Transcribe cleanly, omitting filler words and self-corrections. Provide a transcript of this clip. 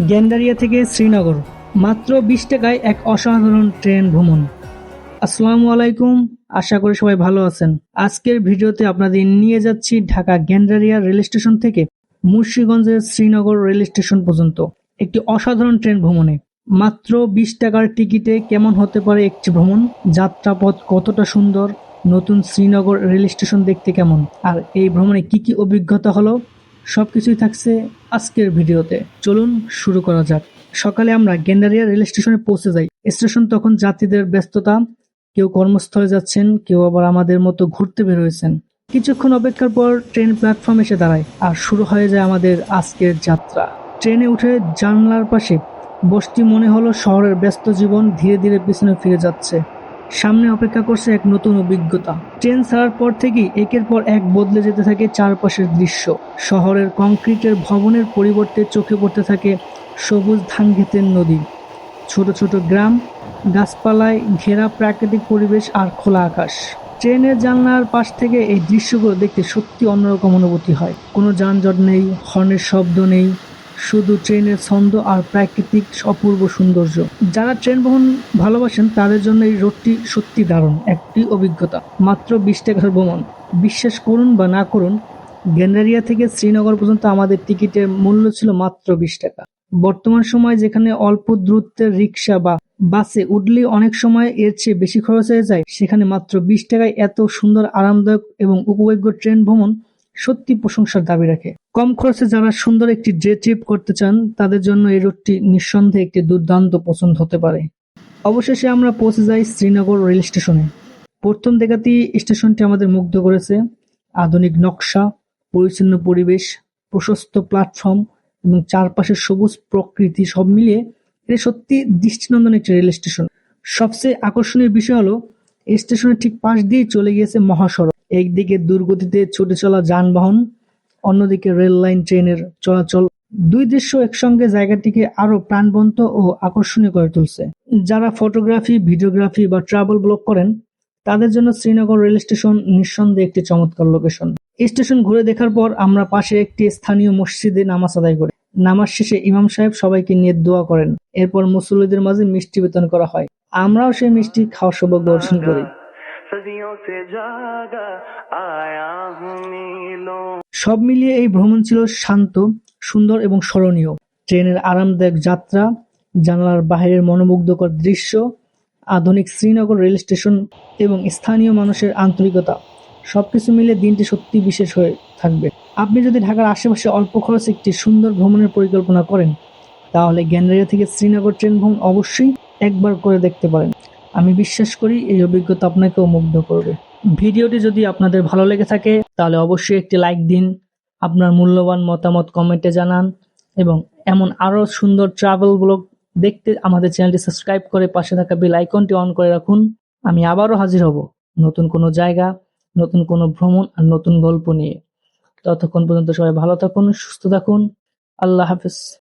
গ্যান্ডারিয়া থেকে শ্রীনগর মাত্র ২০ টাকায় এক অসাধারণ ট্রেন ভ্রমণ। আসসালামু আলাইকুম, আশা করি সবাই ভালো আছেন। আজকের ভিডিওতে আপনাদের নিয়ে যাচ্ছি ঢাকা গ্যান্ডারিয়া রেল স্টেশন থেকে মুন্সিগঞ্জের শ্রীনগর রেল স্টেশন পর্যন্ত একটি অসাধারণ ট্রেন ভ্রমণে। মাত্র ২০ টাকার টিকিটে কেমন হতে পারে একটি ভ্রমণ, যাত্রাপথ কতটা সুন্দর, নতুন শ্রীনগর রেল স্টেশন দেখতে কেমন, আর এই ভ্রমণে কি কি অভিজ্ঞতা হলো, সবকিছুই থাকছে আজকের ভিডিওতে। চলুন শুরু করা যাক। সকালে আমরা গেন্ডারিয়া রেল স্টেশনে পৌঁছে যাই। স্টেশন তখন যাত্রীদের ব্যস্ততা, কেউ কর্মস্থলে যাচ্ছেন, কেউ আবার আমাদের মতো ঘুরতে বের হয়েছেন। কিছুক্ষণ অপেক্ষার পর ট্রেন প্ল্যাটফর্ম এসে দাঁড়ায় আর শুরু হয়ে যায় আমাদের আজকের যাত্রা। ট্রেনে উঠে জানলার পাশে বসতি মনে হলো শহরের ব্যস্ত জীবন ধীরে ধীরে পিছনে ফিরে যাচ্ছে। সামনে অপেক্ষা করছে এক নতুন অভিজ্ঞতা। ট্রেন ছাড়ার পর থেকেই একের পর এক বদলে যেতে থাকে চারপাশের দৃশ্য। শহরের কংক্রিটের ভবনের পরিবর্তে চোখে পড়তে থাকে সবুজ ধানক্ষেতের নদী, ছোট ছোট গ্রাম, গাছপালায় ঘেরা প্রাকৃতিক পরিবেশ আর খোলা আকাশ। ট্রেনের জানলার পাশ থেকে এই দৃশ্যগুলো দেখতে সত্যি অন্যরকম অনুভূতি হয়। কোনো যানজট নেই, হর্নের শব্দ নেই, শুধু ট্রেনের ছন্দ আর প্রাকৃতিক অপূর্ব সৌন্দর্য। যারা ট্রেন ভ্রমণ ভালোবাসেন তাদের জন্য এই রোডটি সত্যি দারুণ একটি অভিজ্ঞতা। মাত্র ২০ টাকার ভ্রমণ। বিশ্বাস করুন বা না করুন, গেন্ডারিয়া থেকে শ্রীনগর পর্যন্ত আমাদের টিকিটের মূল্য ছিল মাত্র ২০ টাকা। বর্তমান সময় যেখানে অল্প দূরত্বের রিক্সা বা বাসে উঠলে অনেক সময় এর চেয়ে বেশি খরচ হয়ে যায়, সেখানে মাত্র ২০ টাকায় এত সুন্দর, আরামদায়ক এবং উপভোগ্য ট্রেন ভ্রমণ সত্যি প্রশংসার দাবি রাখে। কম খরচে যারা সুন্দর একটি ডে ট্রিপ করতে চান তাদের জন্য এই রুটটি নিঃসন্দেহে একটি দুর্দান্ত পছন্দ হতে পারে। অবশেষে আমরা পৌঁছে যাই শ্রীনগর রেল স্টেশনে। প্রথম দেখাতেই স্টেশনটি আমাদের মুগ্ধ করেছে। আধুনিক নকশা, পরিচ্ছন্ন পরিবেশ, প্রশস্ত প্ল্যাটফর্ম এবং চারপাশের সবুজ প্রকৃতি সব মিলিয়ে এটা সত্যি দৃষ্টিনন্দন একটি রেল স্টেশন। সবচেয়ে আকর্ষণীয় বিষয় হলো এই স্টেশনের ঠিক পাশ দিয়েই চলে গিয়েছে মহাসড়ক। একদিকে দ্রুতগতিতে ছুটে চলা যানবাহন, অন্যদিকে রেল লাইন, ট্রেনের চলাচল। দুই দৃশ্য একসঙ্গে জায়গাটিকে আরো প্রাণবন্ত ও আকর্ষণীয় করে তুলছে। যারা ফটোগ্রাফি, ভিডিওগ্রাফি বা ট্রাভেল ব্লগ করেন তাদের জন্য শ্রীনগর রেল স্টেশন নিঃসন্দেহে একটি চমৎকার লোকেশন। স্টেশন ঘুরে দেখার পর আমরা পাশে একটি স্থানীয় মসজিদে নামাজ আদায় করি। নামাজ শেষে ইমাম সাহেব সবাইকে নিয়ে দোয়া করেন। এরপর মুসল্লিদের মাঝে মিষ্টি বিতরণ করা হয়। আমরাও সেই মিষ্টি খাওয়ার সৌভাগ্য অর্জন করি। সব মিলিয়ে এই ভ্রমণ ছিল শান্ত, সুন্দর এবং স্মরণীয়। ট্রেনের আরামদায়ক যাত্রা, জানালার বাইরের মনোমুগ্ধকর দৃশ্য, আধুনিক শ্রীনগর রেল স্টেশন এবং স্থানীয় মানুষের আন্তরিকতা, সবকিছু মিলে দিনটি সত্যি বিশেষ হয়ে থাকবে। আপনি যদি ঢাকার আশেপাশে অল্প খরচে একটি সুন্দর ভ্রমণের পরিকল্পনা করেন, তাহলে গ্যান্ডারিয়া থেকে শ্রীনগর ট্রেন ভ্রমণ অবশ্যই একবার করে দেখতে পারেন। আমি বিশ্বাস করি এই অভিজ্ঞতা আপনাকেও মুগ্ধ করবে। ভিডিওটি যদি আপনাদের ভালো লেগে থাকে তাহলে অবশ্যই একটি লাইক দিন, আপনার মূল্যবান মতামত কমেন্টে জানান এবং এমন আরও সুন্দর ট্রাভেল ব্লগ দেখতে আমাদের চ্যানেলটি সাবস্ক্রাইব করে পাশে থাকা বেল আইকনটি অন করে রাখুন। আমি আবারও হাজির হব নতুন কোনো জায়গা, নতুন কোনো ভ্রমণ আর নতুন গল্প নিয়ে। ততক্ষণ পর্যন্ত সবাই ভালো থাকুন, সুস্থ থাকুন। আল্লাহ হাফেজ।